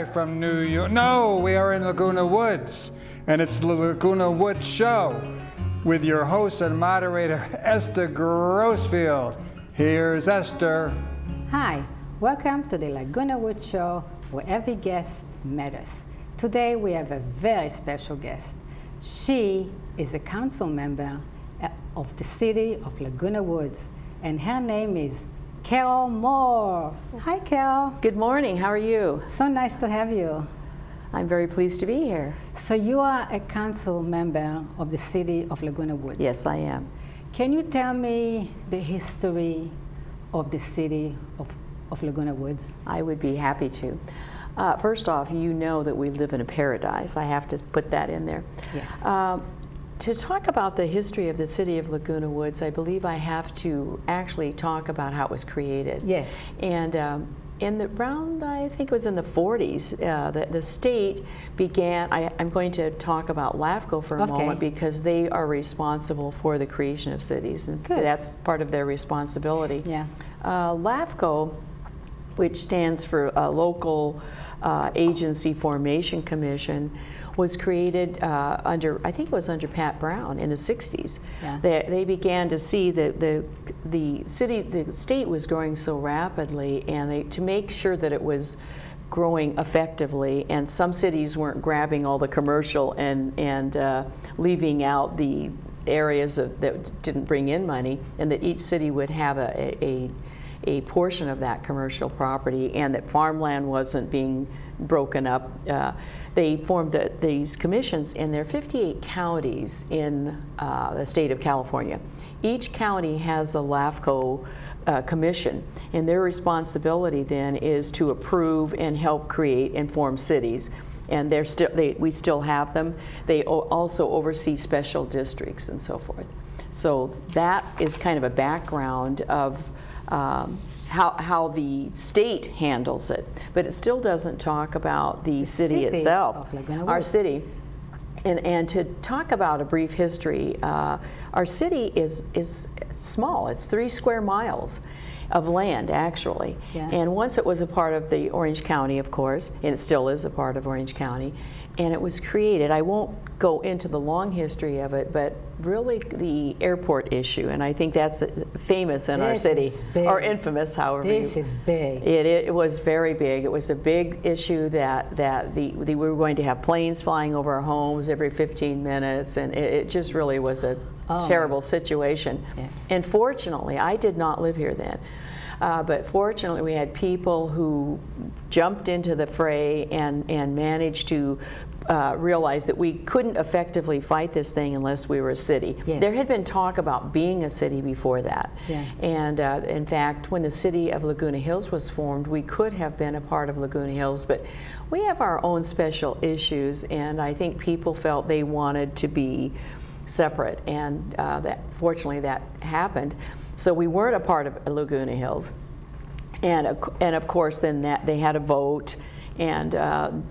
live from New York. No, we are in Laguna Woods, and it's the Laguna Woods Show with your host and moderator, Esther Grossfield. Here's Esther. Hi, welcome to the Laguna Woods Show, where every guest matters. Today we have a very special guest. She is a council member of the city of Laguna Woods, and her name is Carol Moore. Hi, Carol. Good morning. How are you? So nice to have you. I'm very pleased to be here. So you are a council member of the city of Laguna Woods. Yes, I am. Can you tell me the history of the city of Laguna Woods? I would be happy to. First off, you know that we live in a paradise. I have to put that in there. Yes. To talk about the history of the city of Laguna Woods, I believe I have to actually talk about how it was created. Yes. And in the round, I think it was in the 40s, the state began, I'm going to talk about LAFCO for a moment because they are responsible for the creation of cities. And Good. That's part of their responsibility. Yeah. LAFCO, which stands for Local Agency Formation Commission, was created under, I think it was under Pat Brown in the 60s. Yeah. They began to see that the state was growing so rapidly, and to make sure that it was growing effectively, and some cities weren't grabbing all the commercial and leaving out the areas that didn't bring in money, and that each city would have a portion of that commercial property, and that farmland wasn't being broken up. They formed these commissions, and there are 58 counties in the state of California. Each county has a LAFCO commission, and their responsibility then is to approve and help create and form cities. And we still have them. They also oversee special districts and so forth. So that is kind of a background of how the state handles it, but it still doesn't talk about the city itself, our city. And to talk about a brief history, our city is small. It's 3 square miles of land, actually. Yeah. And once it was a part of the Orange County, of course, and it still is a part of Orange County, and it was created. I won't go into the long history of it, but really the airport issue, and I think that's famous in our city, or infamous, however. This is big. It was very big. It was a big issue that we were going to have planes flying over our homes every 15 minutes, and it just really was a terrible situation. Yes. And fortunately, I did not live here then. But fortunately, we had people who jumped into the fray and managed to realize that we couldn't effectively fight this thing unless we were a city. Yes. There had been talk about being a city before that. Yeah. And in fact, when the city of Laguna Hills was formed, we could have been a part of Laguna Hills, but we have our own special issues, and I think people felt they wanted to be separate, and fortunately that happened. So we weren't a part of Laguna Hills, and of course then they had a vote, and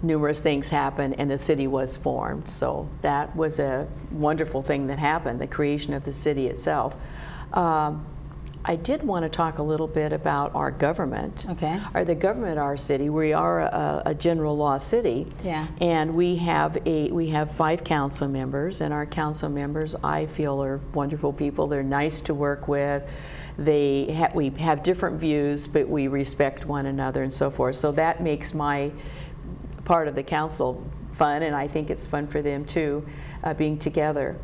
numerous things happened, and the city was formed. So that was a wonderful thing that happened, the creation of the city itself. I did want to talk a little bit about our government. Okay. The government of our city. We are a general law city. Yeah. And we have 5 council members, and our council members, I feel, are wonderful people. They're nice to work with. We have different views, but we respect one another and so forth. So that makes my part of the council fun, and I think it's fun for them too, being together.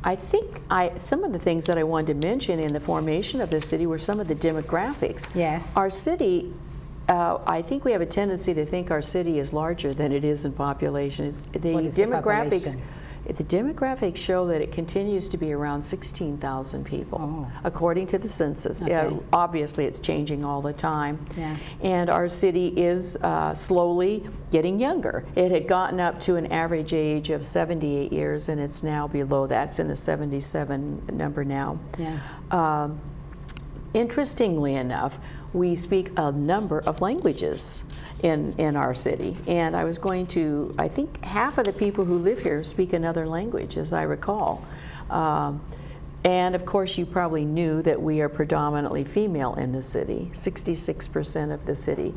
I think some of the things that I wanted to mention in the formation of this city were some of the demographics. Yes. Our city, I think we have a tendency to think our city is larger than it is in population. What is the population? The demographics show that it continues to be around 16,000 people, according to the census. Okay. Obviously, it's changing all the time. Yeah. And our city is slowly getting younger. It had gotten up to an average age of 78 years, and it's now below that. It's in the 77 number now. Yeah. Interestingly enough, we speak a number of languages in our city, and I think half of the people who live here speak another language, as I recall. And of course, you probably knew that we are predominantly female in the city, 66% of the city.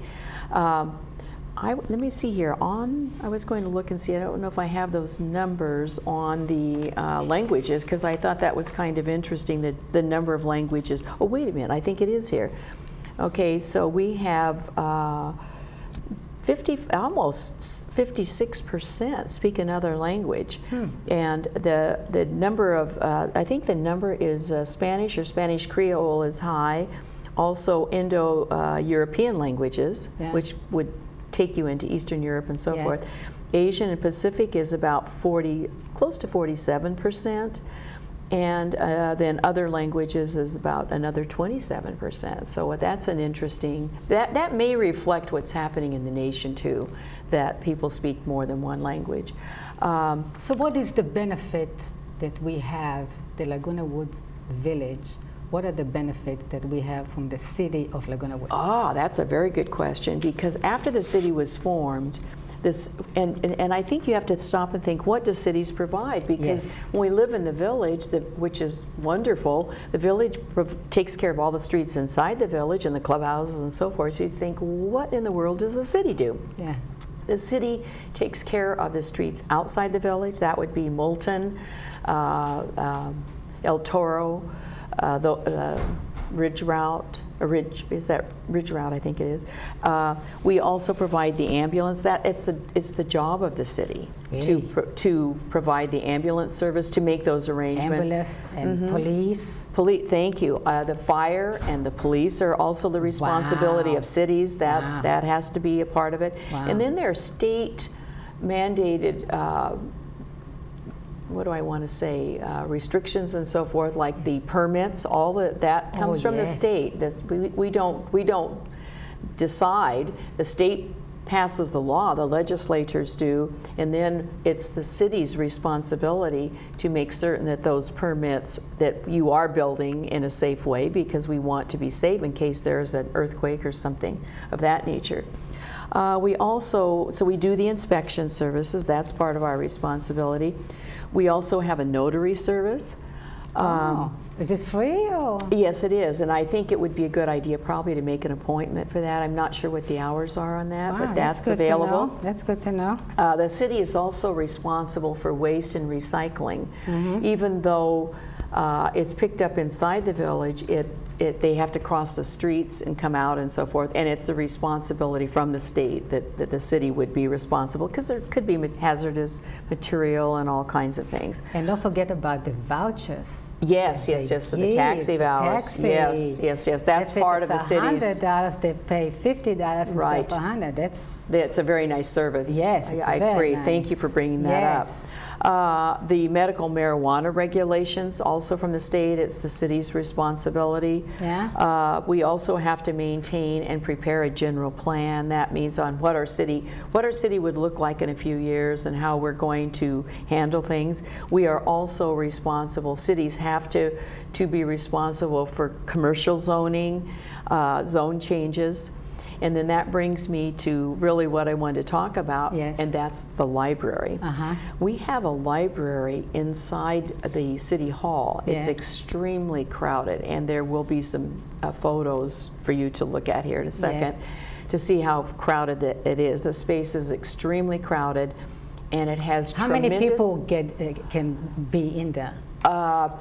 let me see here. I was going to look and see. I don't know if I have those numbers on the languages, because I thought that was kind of interesting, the number of languages. Oh, wait a minute. I think it is here. Okay, so we have almost 56% speak another language, and the number of I think the number is Spanish or Spanish Creole is high. Also Indo-European languages, which would take you into Eastern Europe and so forth. Asian and Pacific is about close to 47%. And then other languages is about another 27%. So that's an interesting, that may reflect what's happening in the nation too, that people speak more than one language. So what is the benefit that we have, the Laguna Woods Village? What are the benefits that we have from the city of Laguna Woods? That's a very good question, because after the city was formed, and I think you have to stop and think, what do cities provide? Because when we live in the village, which is wonderful, the village takes care of all the streets inside the village and the clubhouses and so forth. So you think, what in the world does the city do? Yeah. The city takes care of the streets outside the village. That would be Moulton, El Toro, the Ridge Route. Ridge Route, I think it is. We also provide the ambulance. It's the job of the city to provide the ambulance service, to make those arrangements. Ambulance and police. Thank you. The fire and the police are also the responsibility of cities. That has to be a part of it. And then there are state mandated. What do I want to say, restrictions and so forth, like the permits, all that comes from the state. We don't decide. The state passes the law, the legislators do, and then it's the city's responsibility to make certain that those permits, that you are building in a safe way, because we want to be safe in case there's an earthquake or something of that nature. We do the inspection services. That's part of our responsibility. We also have a notary service. Is it free or? Yes, it is, and I think it would be a good idea probably to make an appointment for that. I'm not sure what the hours are on that, but that's available. That's good to know. The city is also responsible for waste and recycling. Even though it's picked up inside the village, they have to cross the streets and come out and so forth, and it's the responsibility from the state that the city would be responsible, because there could be hazardous material and all kinds of things. And don't forget about the vouchers. Yes, so the taxi vouchers. Yes. That's part of the city's. $100, they pay $50 instead of $100. That's a very nice service. Yes, I agree. Nice. Thank you for bringing that up. The medical marijuana regulations, also from the state, it's the city's responsibility. We also have to maintain and prepare a general plan. That means on what our city would look like in a few years and how we're going to handle things. We are also responsible, cities have to be responsible for commercial zoning, zone changes. And then that brings me to really what I wanted to talk about, and that's the library. We have a library inside the City Hall. It's extremely crowded, and there will be some photos for you to look at here in a second to see how crowded it is. The space is extremely crowded, and it has How many people can be in there?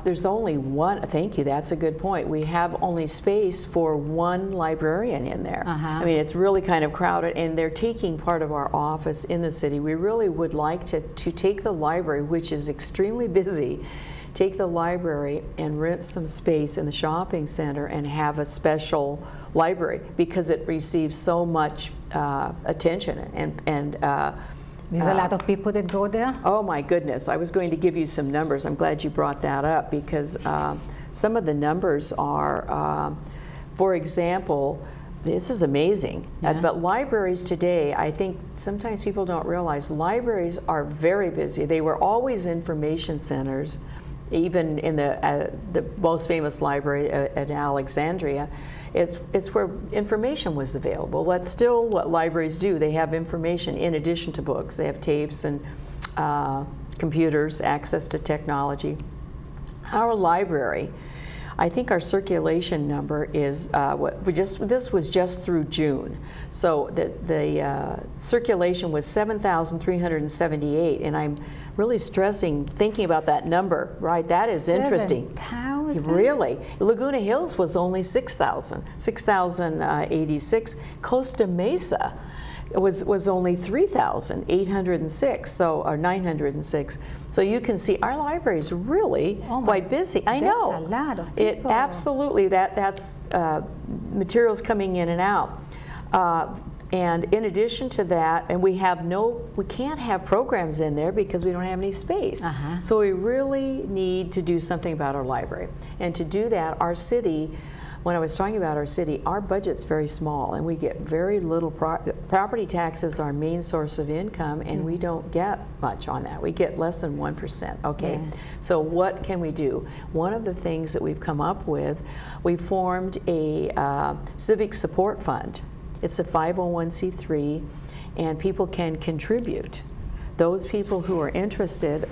There's only one. Thank you. That's a good point. We have only space for one librarian in there. I mean, it's really kind of crowded, and they're taking part of our office in the city. We really would like to take the library, which is extremely busy, take the library and rent some space in the shopping center and have a special library, because it receives so much attention and there's a lot of people that go there? Oh my goodness, I was going to give you some numbers. I'm glad you brought that up, because some of the numbers are, for example, this is amazing, but libraries today, I think sometimes people don't realize, libraries are very busy. They were always information centers, even in the most famous library at Alexandria. It's where information was available. That's still what libraries do. They have information in addition to books. They have tapes and computers, access to technology. Our library, I think our circulation number is this was just through June. So the circulation was 7,378, and I'm really thinking about that number, right? That is interesting. 7,000? Really? Laguna Hills was only 6,086. Costa Mesa was only 3,806, so or 906. So you can see our library is really quite busy. I know. That's a lot of people. Absolutely. That's materials coming in and out. And in addition to that, and we can't have programs in there because we don't have any space. So we really need to do something about our library. And to do that, our city, when I was talking about our city, our budget's very small, and we get very little property taxes, our main source of income, and we don't get much on that. We get less than 1%, okay? Yeah. So what can we do? One of the things that we've come up with, we formed a civic support fund. It's a 501c3, and people can contribute. Those people who are interested,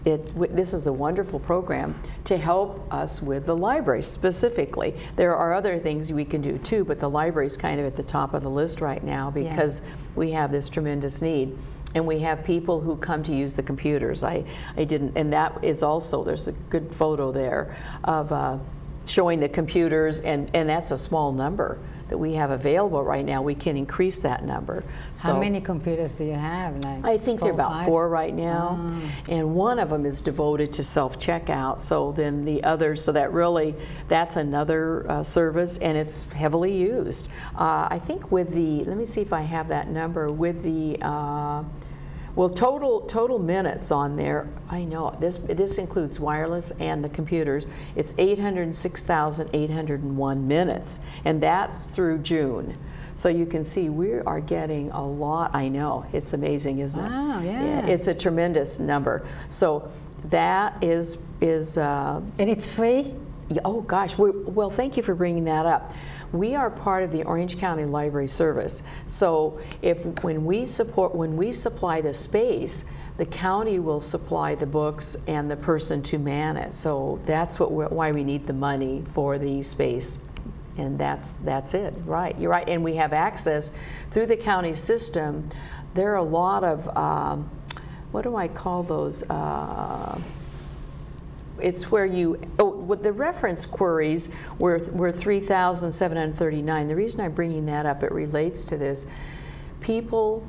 this is a wonderful program to help us with the library specifically. There are other things we can do too, but the library is kind of at the top of the list right now because we have this tremendous need. And we have people who come to use the computers. I didn't, and that is also, there's a good photo there of showing the computers, and that's a small number that we have available right now. We can increase that number. So how many computers do you have? Like I think there are about 5? 4 right now, and one of them is devoted to self-checkout. So then the others, so that's another service, and it's heavily used. I think with the, let me see if I have that number, with the, well, total minutes on there, I know, this includes wireless and the computers, it's 806,801 minutes, and that's through June. So you can see we are getting a lot. I know, it's amazing, isn't it? Wow, yeah. It's a tremendous number. So that is and it's free? oh gosh, well, thank you for bringing that up. We are part of the Orange County Library Service. So when we supply the space, the county will supply the books and the person to man it. So that's why we need the money for the space. And that's it, right? You're right. And we have access through the county system. There are a lot of, what do I call those? It's where the reference queries were 3,739. The reason I'm bringing that up, it relates to this. People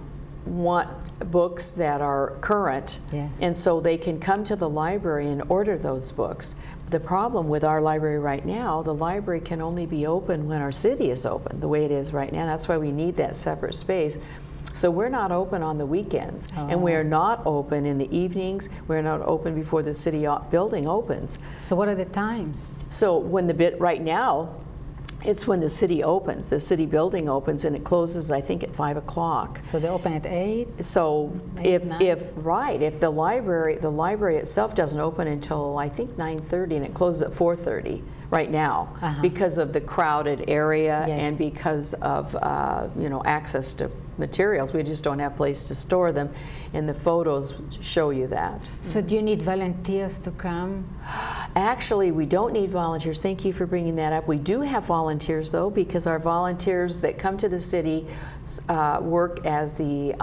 want books that are current, and so they can come to the library and order those books. The problem with our library right now, the library can only be open when our city is open, the way it is right now. That's why we need that separate space. So we're not open on the weekends, and we're not open in the evenings. We're not open before the city building opens. So what are the times? So right now, it's when the city opens. The city building opens, and it closes, I think, at 5 o'clock. So they open at 8? So if the library itself doesn't open until, I think, 9:30, and it closes at 4:30 right now because of the crowded area and because of access to materials. We just don't have a place to store them, and the photos show you that. So do you need volunteers to come? Actually, we don't need volunteers. Thank you for bringing that up. We do have volunteers, though, because our volunteers that come to the city work as the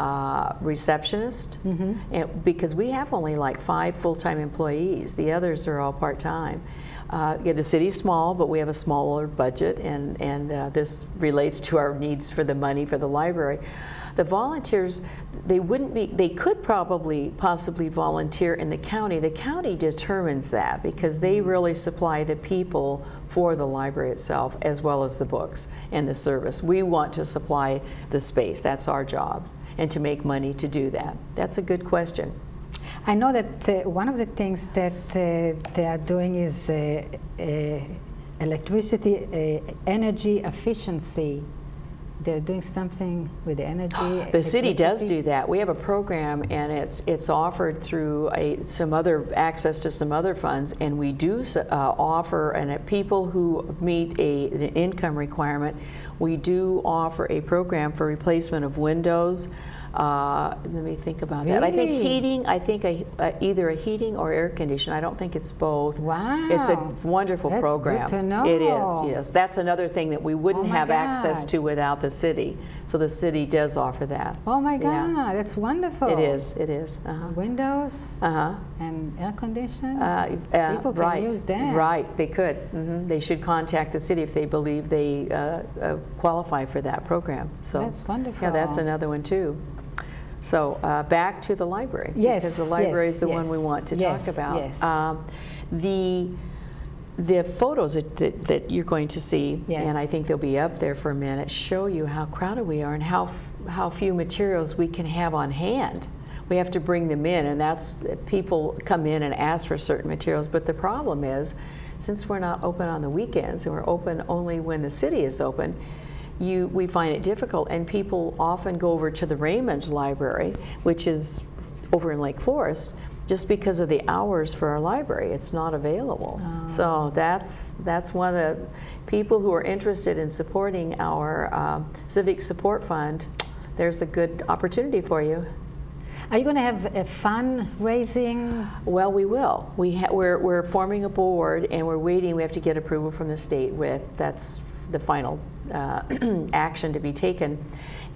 receptionist, and because we have only like 5 full-time employees. The others are all part-time. The city's small, but we have a smaller budget, and this relates to our needs for the money for the library. The volunteers, they could possibly volunteer in the county. The county determines that because they really supply the people for the library itself as well as the books and the service. We want to supply the space. That's our job, and to make money to do that. That's a good question. I know that one of the things that they are doing is electricity, energy efficiency. They're doing something with the energy. The city does do that. We have a program, and it's offered through some other access to some other funds, and we do offer, and people who meet an income requirement, we do offer a program for replacement of windows, Let me think about that. I think Really? heating, either a heating or air conditioning. I don't think it's both. Wow. It's a wonderful That's program. good to know. It is, yes. That's another thing that we wouldn't Oh my have access God. to without the city. So the city does offer that. Oh my God, Yeah. that's wonderful. It is, it is. Uh-huh. Windows Uh-huh. and air conditioning. People can right, use that. Right, they could. They should contact the city if they believe they qualify for that program. So That's wonderful. yeah, that's another one too. So back to the library. Yes, because the library yes, is the one yes, we want to yes, talk about. yes. The photos that you're going to see, Yes. and I think they'll be up there for a minute, show you how crowded we are and how few materials we can have on hand. We have to bring them in, and that's people come in and ask for certain materials. But the problem is, since we're not open on the weekends and we're open only when the city is open, we find it difficult. And people often go over to the Raymond Library, which is over in Lake Forest, just because of the hours for our library. It's not available. So that's one of the people who are interested in supporting our Civic Support Fund. There's a good opportunity for you. Are you going to have a fundraising? Well, we will. We're forming a board, and we're waiting. We have to get approval from the state. That's the final action to be taken.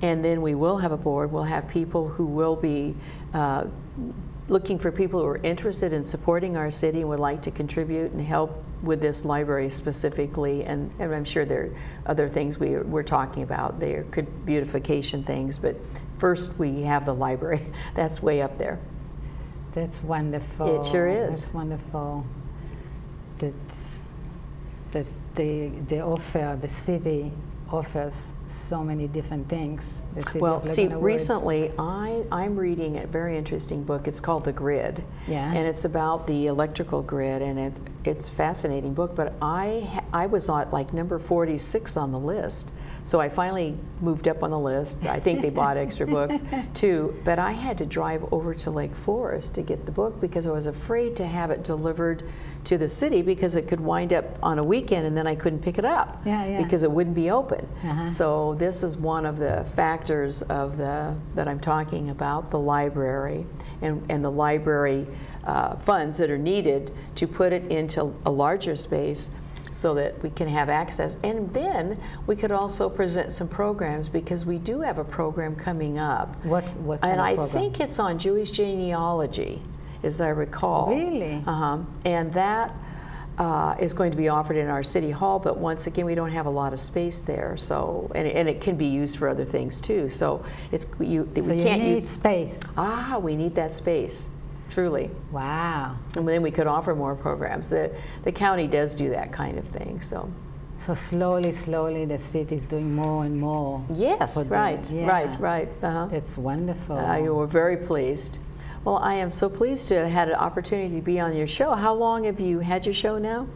And then we will have a board. We'll have people who will be looking for people who are interested in supporting our city and would like to contribute and help with this library specifically. And I'm sure there are other things we're talking about. There could beautification things, but first we have the library. That's way up there. That's wonderful. It sure is. That's wonderful. That the city offers so many different things. The city Well, of see, Laguna Woods. recently I'm reading a very interesting book. It's called The Grid. Yeah. And it's about the electrical grid, and it's a fascinating book, but I was on like number 46 on the list. So I finally moved up on the list. I think they bought extra books too, but I had to drive over to Lake Forest to get the book because I was afraid to have it delivered to the city because it could wind up on a weekend and then I couldn't pick it up because it wouldn't be open. So this is one of the factors of that I'm talking about, the library and the library funds that are needed to put it into a larger space so that we can have access. And then we could also present some programs because we do have a program coming up. What kind and of I program? think it's on Jewish genealogy, as I recall. Really? And that is going to be offered in our city hall, but once again, we don't have a lot of space there. So, and it can be used for other things too. So we can't need use space. we need that space. Truly. Wow. And then we could offer more programs. The county does do that kind of thing. So slowly, the city is doing more and more. yes, for right. That's wonderful. You were very pleased. Well, I am so pleased to have had an opportunity to be on your show. How long have you had your show now?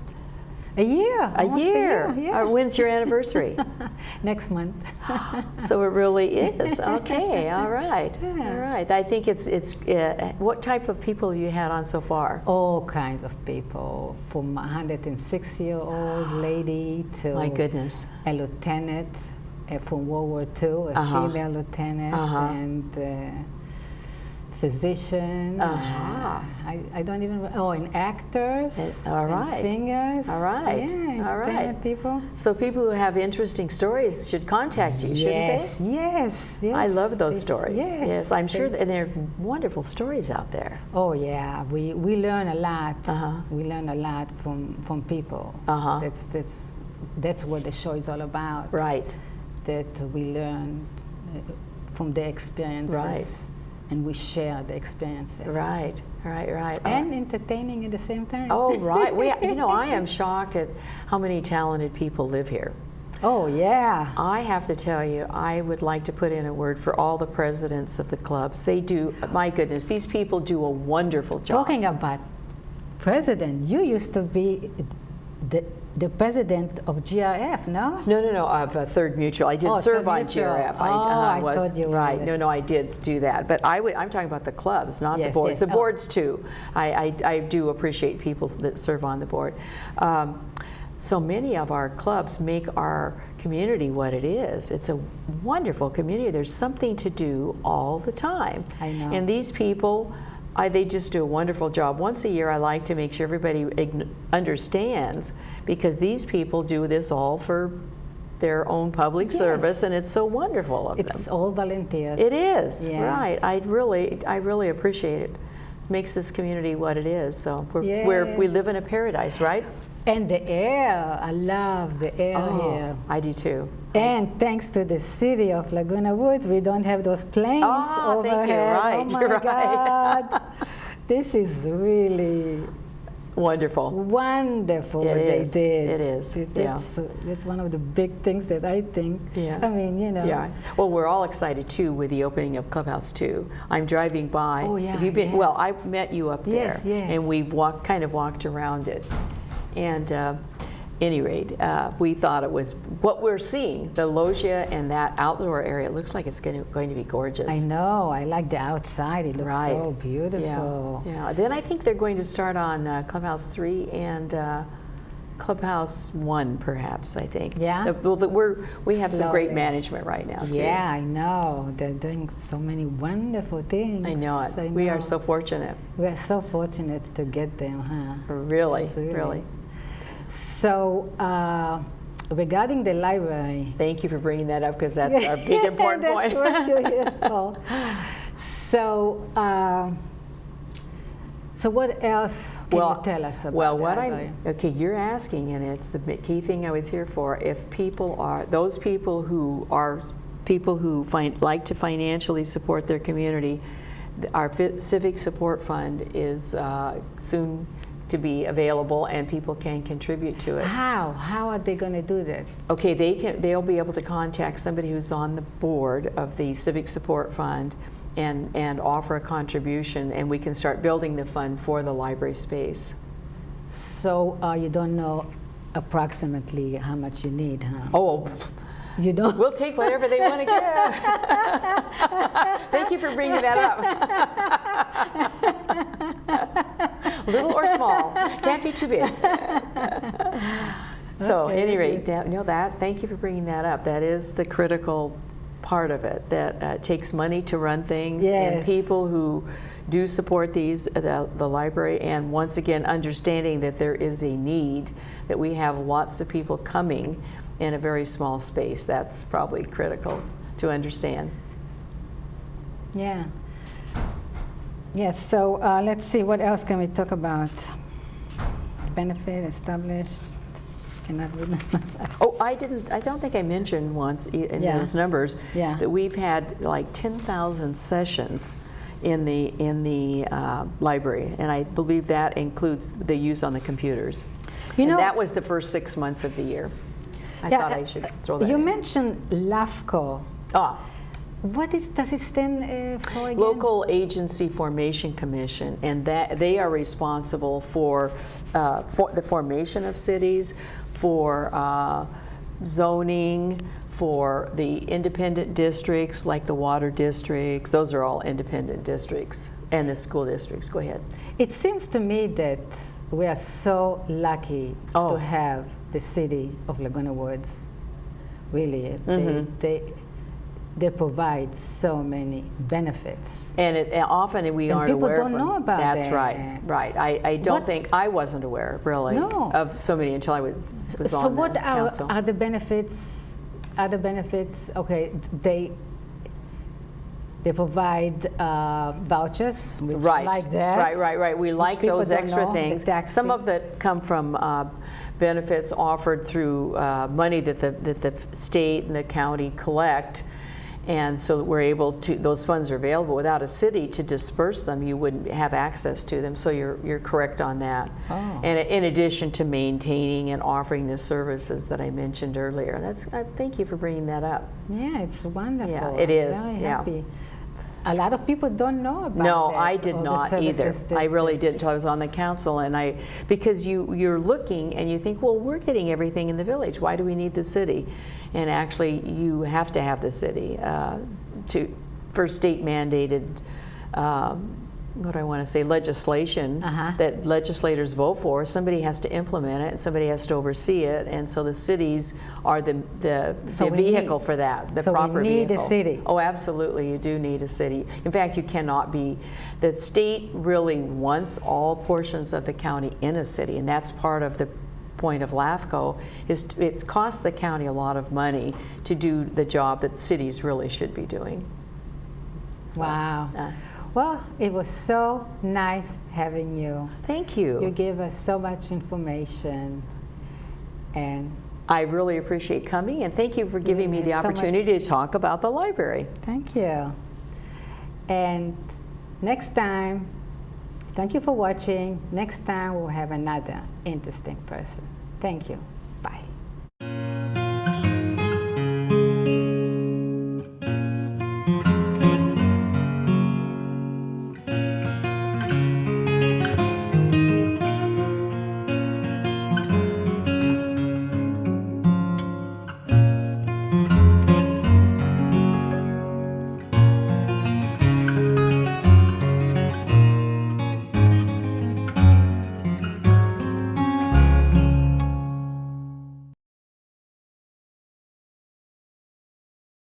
A year. Almost A year. Yeah. When's your anniversary? Next month. So it really is. Okay. All right. Yeah. All right. I think it's what type of people you had on so far? All kinds of people, from a 106-year-old lady to My goodness. a lieutenant from World War II, a female lieutenant, and physician. I don't even. And actors. All right. And singers. All right. Yeah, All right. entertainment people. So people who have interesting stories should contact you, shouldn't they? Yes. I love those stories. Yes. I'm sure, and they're wonderful stories out there. Oh yeah, we learn a lot. We learn a lot from people. That's what the show is all about. Right. That we learn from their experiences. Right. And we share the experiences. Right. And entertaining at the same time. Oh, right. I am shocked at how many talented people live here. Oh, yeah. I have to tell you, I would like to put in a word for all the presidents of the clubs. They do, my goodness, these people do a wonderful job. Talking about president, you used to be the president of GRF, no? No, of Third Mutual. I did serve on GRF. I thought you were. Right. No, I did do that. But I'm talking about the clubs, not the boards. The boards too. I do appreciate people that serve on the board. so many of our clubs make our community what it is. It's a wonderful community. There's something to do all the time. I know. And these people, they just do a wonderful job. Once a year, I like to make sure everybody understands, because these people do this all for their own public Yes. service, and it's so wonderful of them. It's all volunteers. It is, Yes. right. I really appreciate it. It makes this community what it is. So we live in a paradise, right? And the air, I love the air here. I do too. And thanks to the city of Laguna Woods, we don't have those planes Ah, thank you. overhead. Right, Oh my you're right. God. This is really Wonderful. wonderful It what is. they did. It is. That's one of the big things that I think. Yeah. I mean, you know. Yeah. Well, we're all excited too with the opening of Clubhouse 2. I'm driving by. Oh, yeah, Have you been? yeah. Well, I met you up there. Yes, yes. And we kind of walked around it. And any rate, we thought it was what we're seeing, the loggia and that outdoor area. It looks like it's going to be gorgeous. I know. I like the outside. It looks so beautiful. Yeah. Then I think they're going to start on Clubhouse 3 and Clubhouse 1, perhaps, I think. Yeah? We have some great Slowly. management right now, too. Yeah, I know. They're doing so many wonderful things. I know it. We are so fortunate. We are so fortunate to get them, huh? Really, Yes, really. So, regarding the library. Thank you for bringing that up, because that's a big important That's point. what you're here for. So, so what else can you tell us about the library? okay, you're asking, and it's the key thing I was here for. If people are, those people who like to financially support their community, our Civic Support Fund is soon to be available, and people can contribute to it. How are they going to do that? Okay, they'll be able to contact somebody who's on the board of the Civic Support Fund and offer a contribution, and we can start building the fund for the library space. So you don't know approximately how much you need, huh? Oh, You don't? we'll take whatever they want to give. Thank you for bringing that up. Little or small, can't be too big. So, at any rate, thank you for bringing that up. That is the critical part of it, that takes money to run things, and Yes. people who do support the library, and once again, understanding that there is a need, that we have lots of people coming in a very small space. That's probably critical to understand. Yeah. Yes, so let's see, what else can we talk about? Benefit established, cannot remember. Oh, I don't think I mentioned once in Yeah. those numbers Yeah. that we've had like 10,000 sessions in the library, and I believe that includes the use on the computers. And that was the first 6 months of the year. I thought I should throw that You in. mentioned LAFCO. Ah, Does it stand for again? Local Agency Formation Commission, and that they are responsible for the formation of cities, for zoning, for the independent districts like the water districts. Those are all independent districts, and the school districts. Go ahead. It seems to me that we are so lucky to have the city of Laguna Woods. Really, they provide so many benefits. And often we aren't people aware of don't them. know about That's that. right. I don't think I wasn't aware really of so many until I was So on what the council. are the benefits? Other benefits? Okay, they provide vouchers, which like that. Right. We like people those don't extra know, the things. tax Some fee. of that come from benefits offered through money that the state and the county collect. And so that we're able to, those funds are available. Without a city to disperse them, you wouldn't have access to them. So you're correct on that. Oh. And in addition to maintaining and offering the services that I mentioned earlier. Thank you for bringing that up. Yeah, it's wonderful. Yeah, it is, I'm very yeah. happy. A lot of people don't know about No, that, I did all the not either. services that I really didn't until I was on the council, and because you're looking and you think, well, we're getting everything in the village. Why do we need the city? And actually, you have to have the city for state mandated what do I want to say, legislation that legislators vote for, somebody has to implement it and somebody has to oversee it, and so the cities are the vehicle for that, the proper vehicle. So we need a city. Oh, absolutely, you do need a city. In fact, you cannot be, the state really wants all portions of the county in a city, and that's part of the point of LAFCO, is it costs the county a lot of money to do the job that cities really should be doing. Wow. Well, it was so nice having you. Thank you. You gave us so much information, and I really appreciate coming, and thank you for giving me the opportunity to talk about the library. Thank you. And next time, thank you for watching. Next time we'll have another interesting person. Thank you.